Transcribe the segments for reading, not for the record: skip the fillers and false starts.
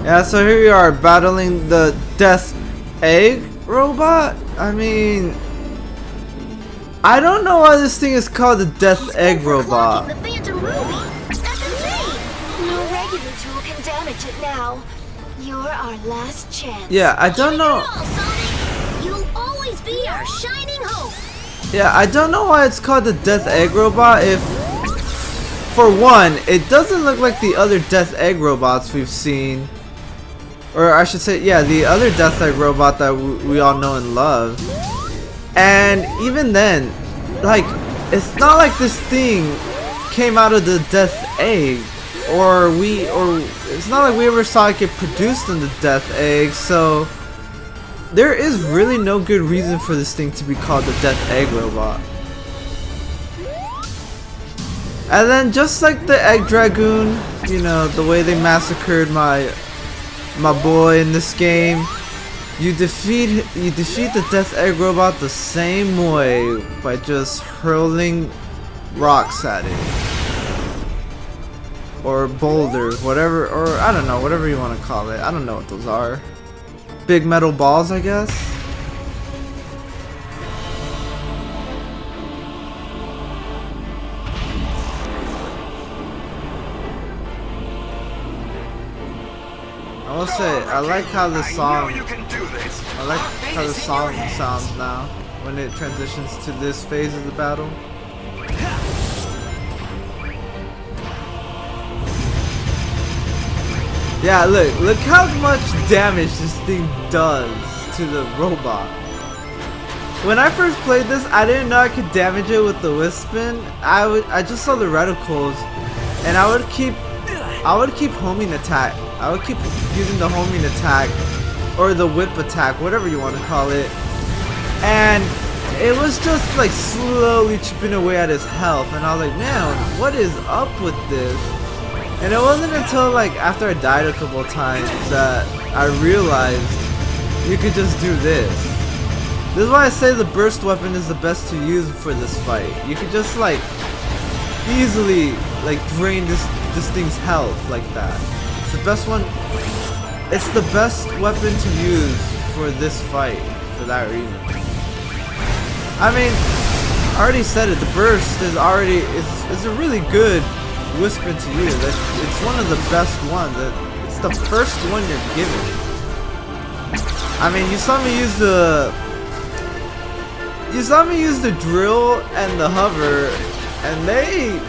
Yeah, so here we are battling the Death Egg robot. I mean, I don't know why this thing is called the Death Egg robot. The Phantom Ruby. That's insane. No regular tool can damage it now. You're our last chance. Yeah, I don't know. You'll always be our shining hope. Yeah, I don't know why it's called the Death Egg robot. If, for one, it doesn't look like the other Death Egg robots we've seen. Or I should say, yeah, the other Death Egg robot that we all know and love. And even then, like, it's not like this thing came out of the Death Egg, or it's not like we ever saw it get produced in the Death Egg. So there is really no good reason for this thing to be called the Death Egg robot. And then just like the Egg Dragoon, you know, the way they massacred my boy in this game, you defeat the Death Egg robot the same way by just hurling rocks at it, or boulders, whatever, or I don't know, whatever you want to call it. I don't know what those are. Big metal balls, I guess. I will say, I like how the song, I like how the song sounds now when it transitions to this phase of the battle. Yeah, look how much damage this thing does to the robot. When I first played this, I didn't know I could damage it with the Wispon. I just saw the reticles, and I would keep homing attack. I would keep using the homing attack or the whip attack, whatever you want to call it, and it was just like slowly chipping away at his health, and I was like, man, what is up with this? And it wasn't until like after I died a couple of times that I realized you could just do this. This is why I say the burst weapon is the best to use for this fight. You could just like easily like drain this thing's health like that. It's the best one. It's the best weapon to use for this fight for that reason. I mean, I already said it. The burst is already it's a really good Wispon to use. It's one of the best ones. It's the first one you're given. I mean, you saw me use the drill and the hover, and they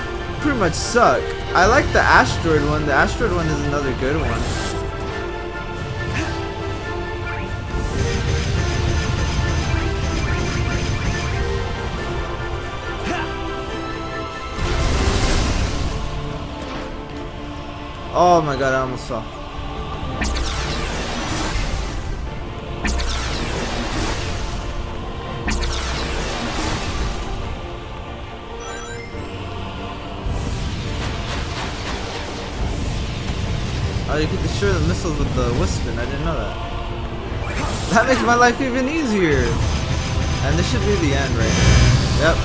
pretty much suck. I like the asteroid one. The asteroid one is another good one. Oh my god, I almost fell. Oh, you can destroy the missiles with the Wispon. I didn't know that. That makes my life even easier. And this should be the end right here. Yep.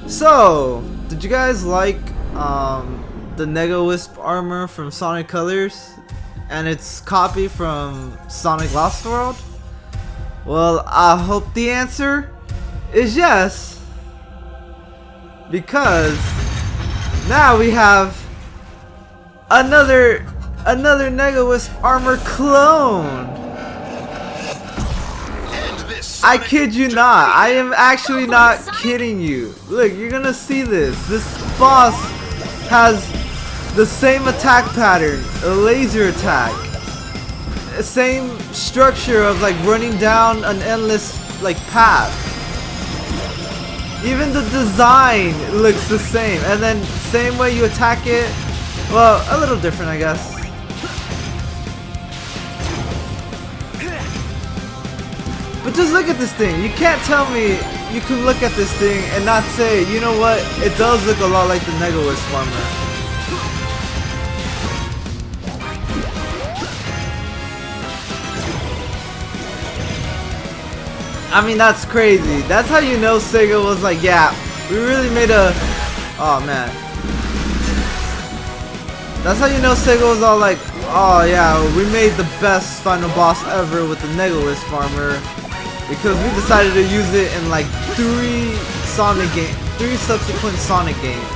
So, did you guys like the Nega Wisp Armor from Sonic Colors and its copy from Sonic Lost World? Well, I hope the answer is yes, because now we have another Nega Wisp Armor clone. I kid you not. I am actually not kidding you. Look, you're gonna see this. This boss has the same attack pattern, a laser attack. Same structure of like running down an endless like path. Even the design looks the same, and then same way you attack it. Well, a little different, I guess. But just look at this thing. You can't tell me you can look at this thing and not say, you know what? It does look a lot like the Nega Wisp Armor. I mean, that's crazy. That's how you know Sega was like, yeah, we really made a... Oh, man. That's how you know Sega was all like, oh, yeah, we made the best final boss ever with the Nega Wisp Armor. Because we decided to use it in like 3 subsequent Sonic games.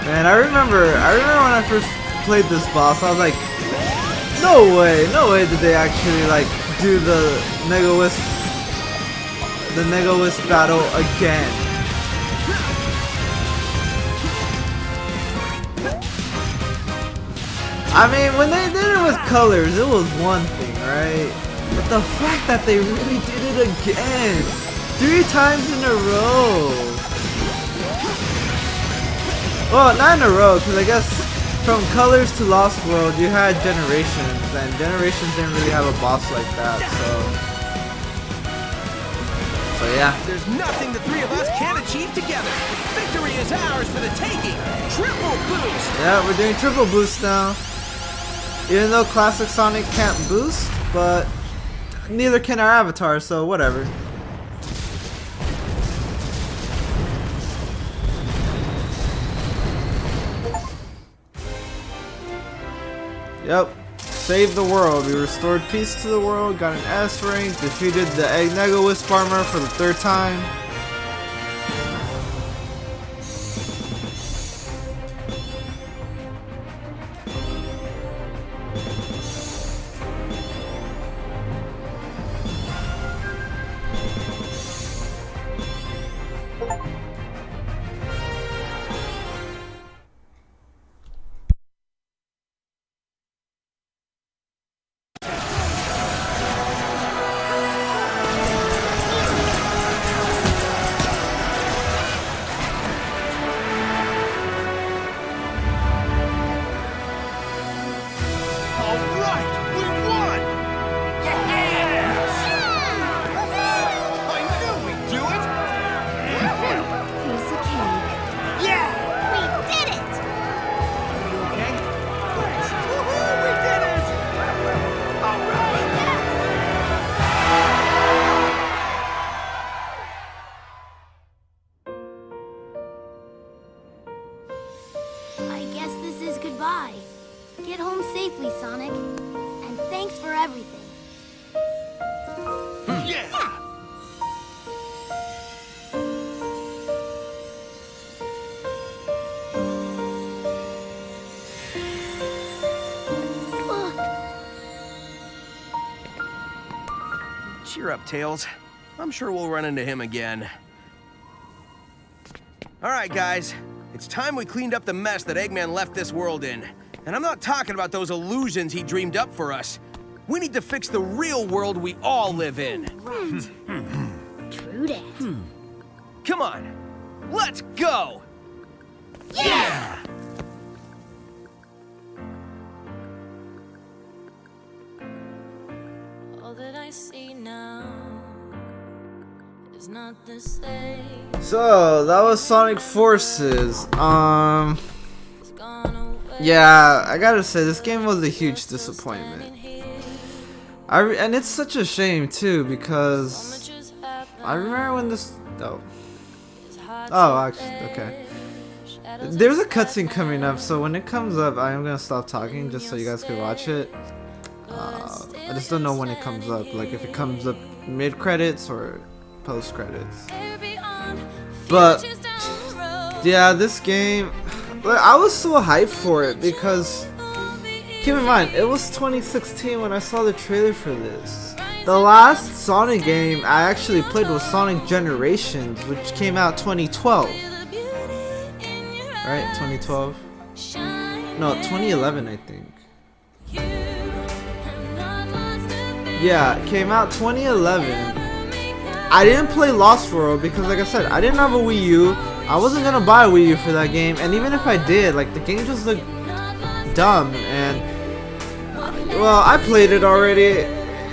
Man, I remember when I first played this boss, I was like, no way did they actually like do the Nega Wisp battle again. I mean, when they did it with colors, it was one thing, right? But the fact that they really did it again, 3 times in a row. Well, not in a row, because I guess from Colors to Lost World, you had Generations, and Generations didn't really have a boss like that, so yeah. There's nothing the 3 of us can't achieve together. Victory is ours for the taking. Triple boost. Yeah, we're doing triple boost now. Even though Classic Sonic can't boost, but neither can our avatar, so whatever. Yep, saved the world. We restored peace to the world, got an S rank, defeated the Nega Wisp Armor for the 3rd time. Get home safely, Sonic. And thanks for everything. Yeah! Cheer up, Tails. I'm sure we'll run into him again. All right, guys. It's time we cleaned up the mess that Eggman left this world in. And I'm not talking about those illusions he dreamed up for us. We need to fix the real world we all live in. Right. True that. Come on. Let's go! Yeah! All that I see now is not the same. So that was Sonic Forces. Yeah, I gotta say this game was a huge disappointment. And it's such a shame too, because I remember when this. Oh, actually, okay. There's a cutscene coming up, so when it comes up, I am gonna stop talking just so you guys can watch it. I just don't know when it comes up, like if it comes up mid credits or post credits. But yeah, this game, I was so hyped for it because keep in mind it was 2016 when I saw the trailer for this. The last Sonic game I actually played was Sonic Generations, which came out 2012. Right, 2012? No, 2011 I think. Yeah, it came out 2011. I didn't play Lost World because, like I said, I didn't have a Wii U. I wasn't gonna buy a Wii U for that game, and even if I did, like, the game just looked dumb. And well, I played it already.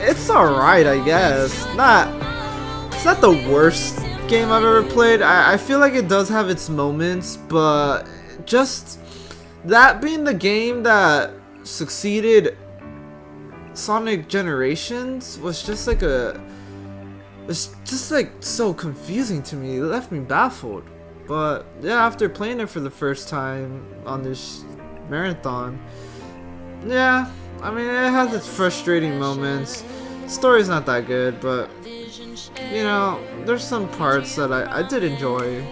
It's alright, I guess. It's not the worst game I've ever played. I feel like it does have its moments, but just that being the game that succeeded Sonic Generations was just like so confusing to me. It left me baffled. But yeah, after playing it for the first time on this marathon, yeah, I mean, it has its frustrating moments. Story's not that good, but you know, there's some parts that I did enjoy.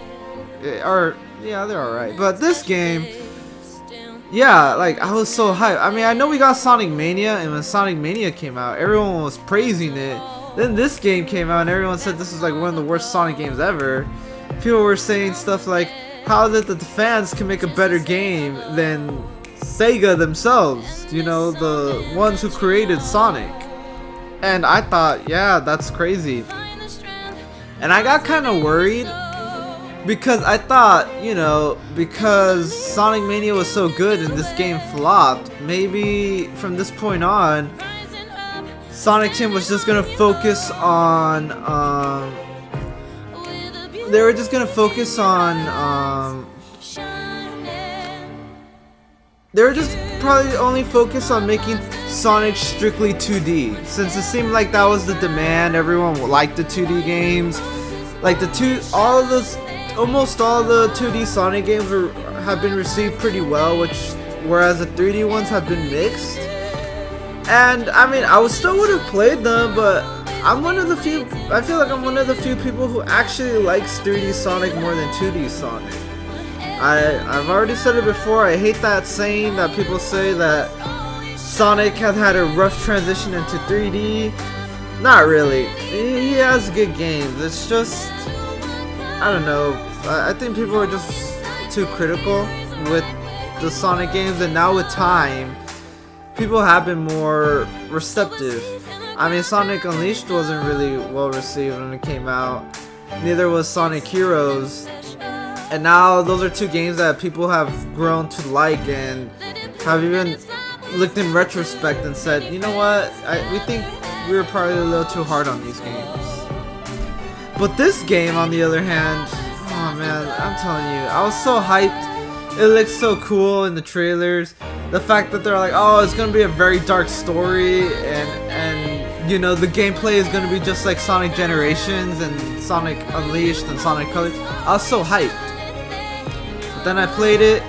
Yeah, they're alright. But this game, yeah, like, I was so hyped. I mean, I know we got Sonic Mania, and when Sonic Mania came out, everyone was praising it. Then this game came out, and everyone said this was like one of the worst Sonic games ever. People were saying stuff like, how is it that the fans can make a better game than Sega themselves? You know, the ones who created Sonic. And I thought, yeah, that's crazy. And I got kind of worried because I thought, you know, because Sonic Mania was so good and this game flopped, maybe from this point on, Sonic Team was just gonna focus on, they were just gonna focus on, they were just probably only focused on making Sonic strictly 2D, since it seemed like that was the demand. Everyone liked the 2D games, like almost all the 2D Sonic games have been received pretty well, whereas the 3D ones have been mixed. And I mean, I still would have played them, but I feel like I'm one of the few people who actually likes 3D Sonic more than 2D Sonic. I've already said it before, I hate that saying that people say that Sonic has had a rough transition into 3D. Not really. He has good games. It's just, I don't know. I think people are just too critical with the Sonic games, and now with time, people have been more receptive. I mean, Sonic Unleashed wasn't really well received when it came out. Neither was Sonic Heroes. And now those are two games that people have grown to like and have even looked in retrospect and said, you know what, we think we were probably a little too hard on these games. But this game, on the other hand, oh man, I'm telling you, I was so hyped. It looks so cool in the trailers. The fact that they're like, oh, it's gonna be a very dark story, and you know, the gameplay is gonna be just like Sonic Generations and Sonic Unleashed and Sonic Colors. I was so hyped. But then I played it.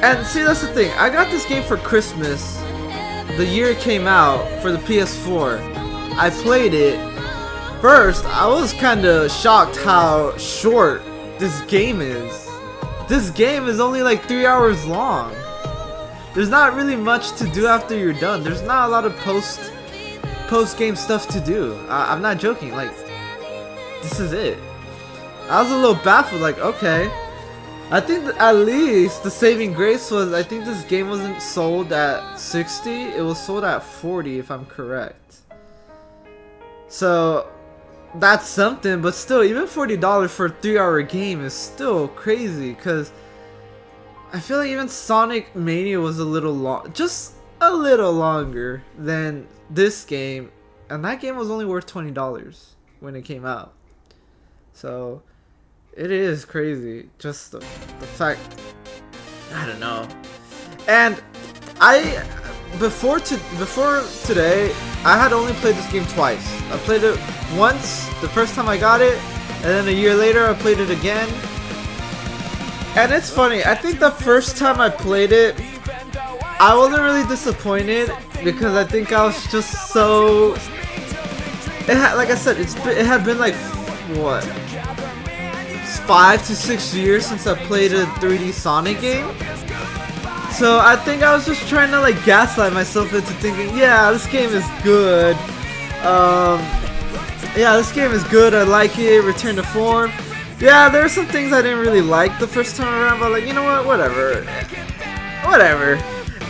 And see, that's the thing, I got this game for Christmas, the year it came out, for the PS4. I played it. First, I was kinda shocked how short this game is. This game is only like 3 hours long. There's not really much to do after you're done. There's not a lot of post-game stuff to do. I'm not joking, like, this is it. I was a little baffled, like, okay. I think at least the saving grace was, I think this game wasn't sold at 60, it was sold at 40 if I'm correct. So that's something, but still, even $40 for a 3-hour game is still crazy, because I feel like even Sonic Mania was a little long, just a little longer than this game, and that game was only worth $20 when it came out. So it is crazy, just the fact, I don't know. And before today, I had only played this game twice. I played it once, the first time I got it, and then a year later I played it again. And it's funny, I think the first time I played it, I wasn't really disappointed, because I think I was just so, like I said, it had been like, what, 5 to 6 years since I played a 3D Sonic game. So I think I was just trying to like gaslight myself into thinking, yeah, this game is good. Yeah, this game is good, I like it, return to form. Yeah, there are some things I didn't really like the first time around, but like, you know what, whatever.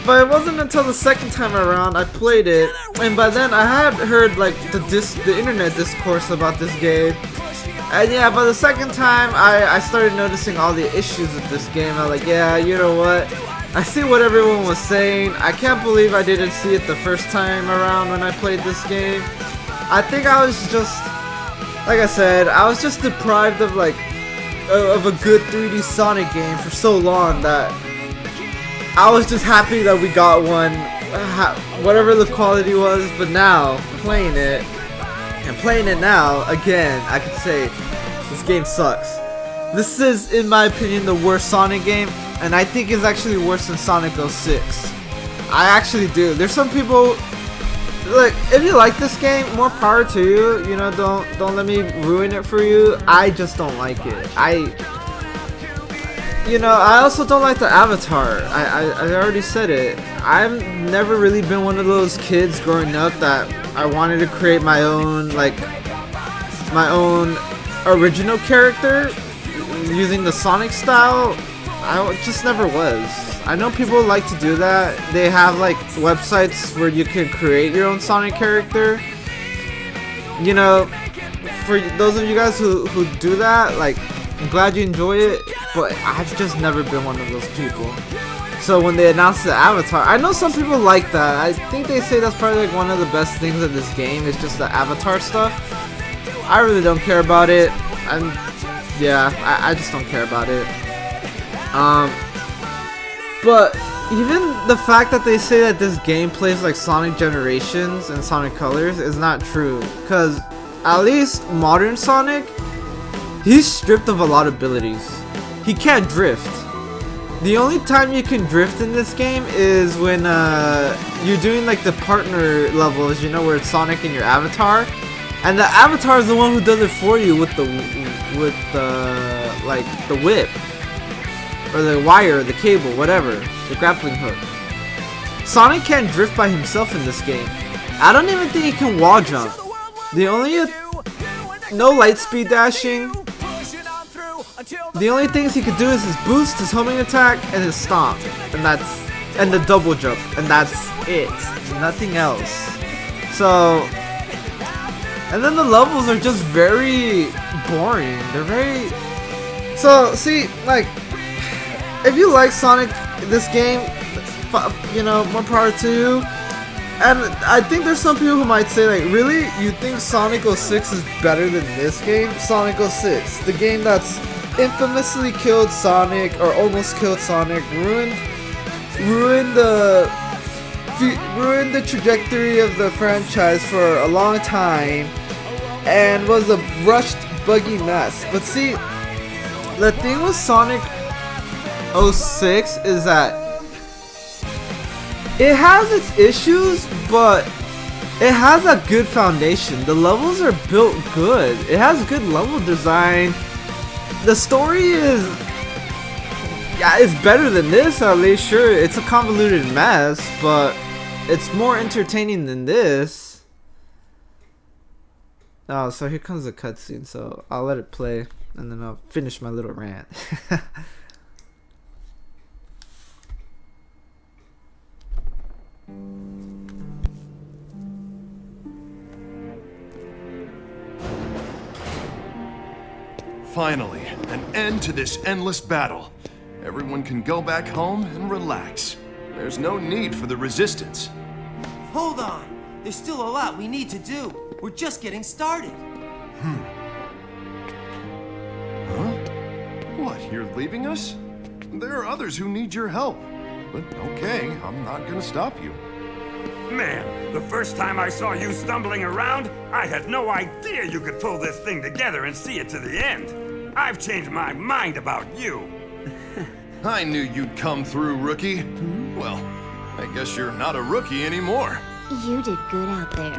But it wasn't until the second time around I played it, and by then I had heard like the internet discourse about this game. And yeah, by the second time I started noticing all the issues with this game. I was like, yeah, you know what? I see what everyone was saying. I can't believe I didn't see it the first time around when I played this game. I think I was just, like I said, I was just deprived of like of a good 3D Sonic game for so long that I was just happy that we got one, whatever the quality was. But now, playing it now, again, I could say this game sucks. This is, in my opinion, the worst Sonic game, and I think it's actually worse than Sonic 06. I actually do. There's some people, look, if you like this game, more power to you. You know, don't let me ruin it for you. I just don't like it. You know, I also don't like the avatar. I already said it. I've never really been one of those kids growing up that I wanted to create my own, like, my own original character using the Sonic style. I just never was. I know people like to do that. They have like websites where you can create your own Sonic character. You know, for those of you guys who do that, like, I'm glad you enjoy it, but I've just never been one of those people. So when they announced the avatar, I know some people like that. I think they say that's probably like one of the best things of this game is just the avatar stuff. I really don't care about it. I just don't care about it. But even the fact that they say that this game plays like Sonic Generations and Sonic Colors is not true. Because at least modern Sonic, he's stripped of a lot of abilities. He can't drift. The only time you can drift in this game is when you're doing like the partner levels, you know, where it's Sonic and your avatar. And the avatar is the one who does it for you with the whip. Or the wire, the cable, whatever. The grappling hook. Sonic can't drift by himself in this game. I don't even think he can wall jump. The only... no light speed dashing. The only things he could do is his boost, his homing attack, and his stomp. And the double jump. And that's it. Nothing else. So... and then the levels are just very boring. They're very... so, see, like... if you like Sonic, this game, you know, more power to you. And I think there's some people who might say, like, really? You think Sonic 06 is better than this game? Sonic 06, the game that's infamously killed Sonic, or almost killed Sonic, ruined the trajectory of the franchise for a long time, and was a rushed, buggy mess. But see, the thing with Sonic 06 is that it has its issues, but it has a good foundation. The levels are built good. It has good level design. The story is, yeah, it's better than this at least. Sure, it's a convoluted mess, but it's more entertaining than this. Oh, so here comes the cutscene, so I'll let it play and then I'll finish my little rant. Finally, an end to this endless battle. Everyone can go back home and relax. There's no need for the resistance. Hold on! There's still a lot we need to do. We're just getting started. Huh? What, you're leaving us? There are others who need your help. But okay, I'm not gonna stop you. Man, the first time I saw you stumbling around, I had no idea you could pull this thing together and see it to the end. I've changed my mind about you. I knew you'd come through, rookie. Well, I guess you're not a rookie anymore. You did good out there.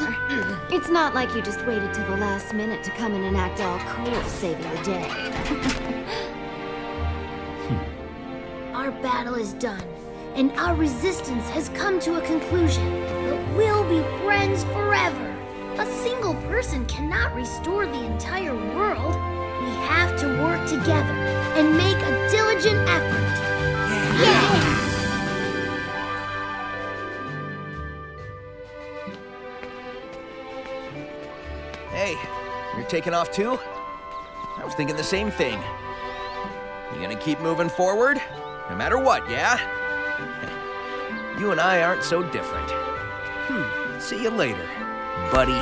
It's not like you just waited till the last minute to come in and act all cool, saving the day. Our battle is done, and our resistance has come to a conclusion. But we'll be friends forever. A single person cannot restore the entire world. We have to work together and make a diligent effort. Yeah! taking off too? I was thinking the same thing. You gonna keep moving forward? No matter what, yeah? You and I aren't so different. See you later, buddy.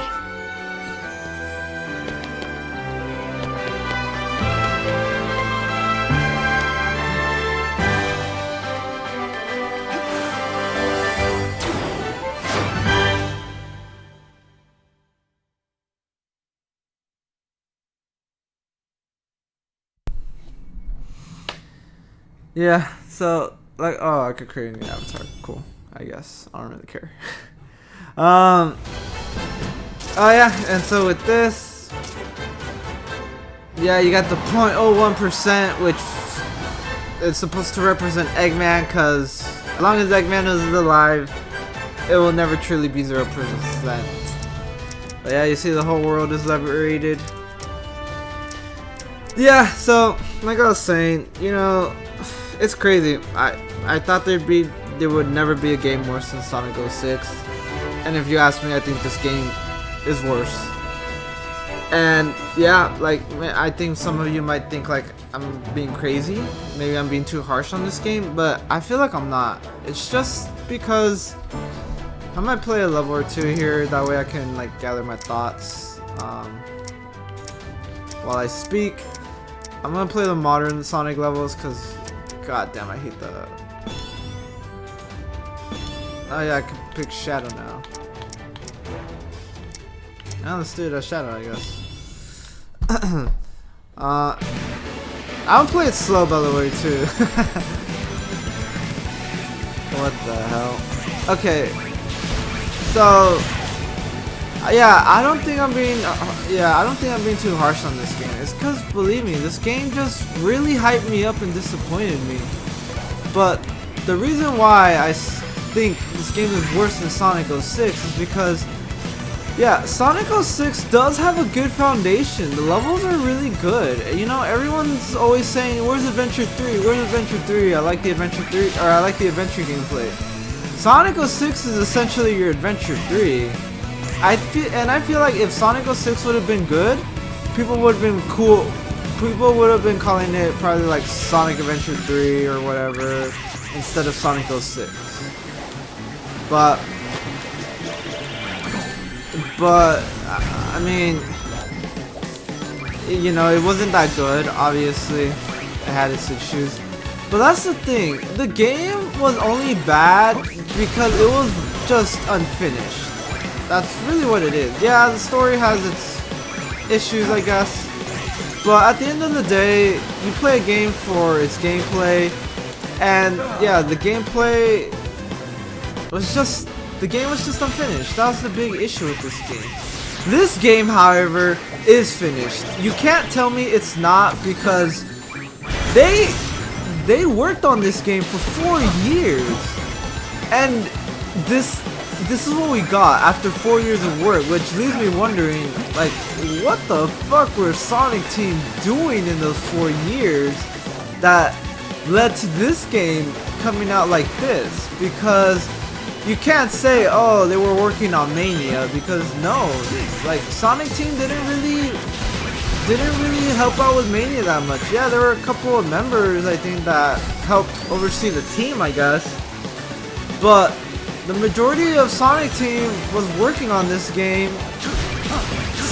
Yeah, so like, oh, I could create a new avatar. Cool, I guess. I don't really care. Oh yeah, and so with this, yeah, you got the 0.01%, which is supposed to represent Eggman, because as long as Eggman is alive, it will never truly be 0%. But yeah, you see the whole world is liberated. Yeah, so like I was saying, you know, it's crazy. I thought there would never be a game worse than Sonic 06. And if you ask me, I think this game is worse. And yeah, like, I think some of you might think like I'm being crazy. Maybe I'm being too harsh on this game, but I feel like I'm not. It's just because I might play a level or two here. That way I can like gather my thoughts while I speak. I'm gonna play the modern Sonic levels because god damn, I hate the... Oh yeah, I can pick Shadow now. Now let's do the Shadow, I guess. I'll play it slow, by the way, too. What the hell? Okay. So... yeah, I don't think I'm being too harsh on this game. It's because, believe me, this game just really hyped me up and disappointed me. But the reason why I think this game is worse than Sonic 06 is because, yeah, Sonic 06 does have a good foundation. The levels are really good. You know, everyone's always saying, "Where's Adventure 3? Where's Adventure 3? I like the Adventure 3, or I like the Adventure gameplay." Sonic 06 is essentially your Adventure 3. I feel like if Sonic 06 would have been good, people would have been cool. People would have been calling it probably like Sonic Adventure 3 or whatever instead of Sonic 06. But I mean, you know, it wasn't that good. Obviously, it had its issues. But that's the thing. The game was only bad because it was just unfinished. That's really what it is. Yeah, the story has its issues, I guess. But at the end of the day, you play a game for its gameplay. And yeah, the gameplay was just... the game was just unfinished. That was the big issue with this game. This game, however, is finished. You can't tell me it's not because they worked on this game for 4 years. And this is what we got after 4 years of work, which leaves me wondering, like, what the fuck were Sonic Team doing in those 4 years that led to this game coming out like this? Because you can't say, oh, they were working on Mania, because no, like, Sonic Team didn't really help out with Mania that much. Yeah, there were a couple of members, I think, that helped oversee the team, I guess, but the majority of Sonic Team was working on this game.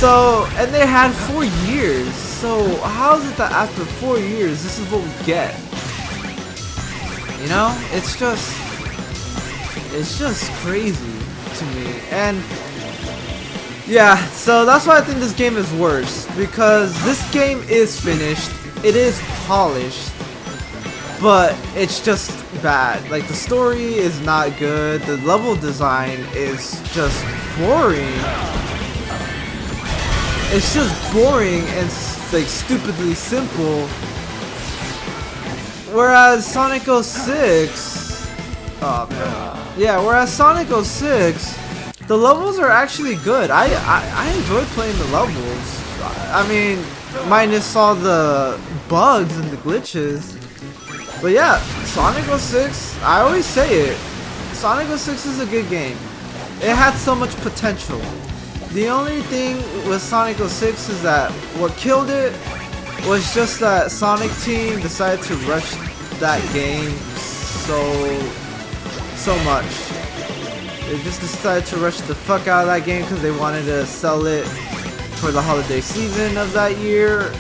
So, and they had 4 years. So, how is it that after 4 years, this is what we get? You know, it's just crazy to me. And yeah, so that's why I think this game is worse, because this game is finished, it is polished, but it's just bad. Like, the story is not good, the level design is just boring. It's just boring and like stupidly simple. Whereas Sonic 06, oh man, yeah, whereas Sonic 06, the levels are actually good. I enjoy playing the levels. I mean, minus all the bugs and the glitches. But yeah, Sonic 06, I always say it, Sonic 06 is a good game. It had so much potential. The only thing with Sonic 06 is that what killed it was just that Sonic team decided to rush that game so much. They just decided to rush the fuck out of that game because they wanted to sell it for the holiday season of that year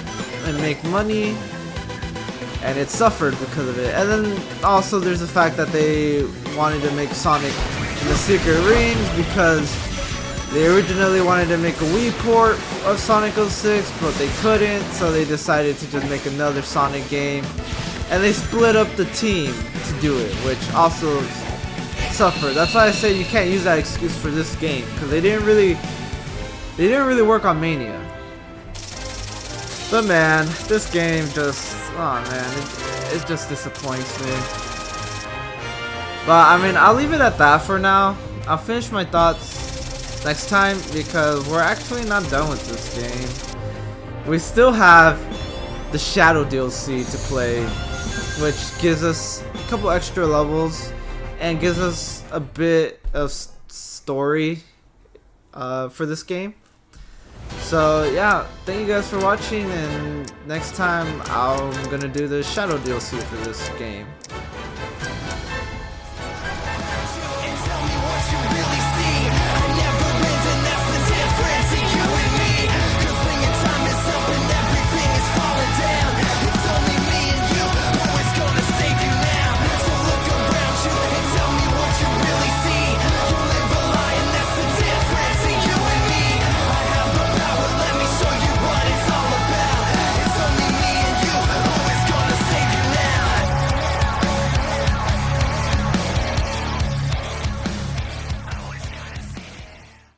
and make money, and it suffered because of it. And then also there's the fact that they wanted to make Sonic in the Secret Rings because they originally wanted to make a Wii port of Sonic 06, but they couldn't, so they decided to just make another Sonic game. And they split up the team to do it, which also suffered. That's why I say you can't use that excuse for this game, because they didn't really work on Mania. But man, this game just, oh man, it just disappoints me. But I mean, I'll leave it at that for now. I'll finish my thoughts next time because we're actually not done with this game. We still have the Shadow DLC to play, which gives us a couple extra levels and gives us a bit of story for this game. So yeah, thank you guys for watching, and next time I'm gonna do the Shadow DLC for this game.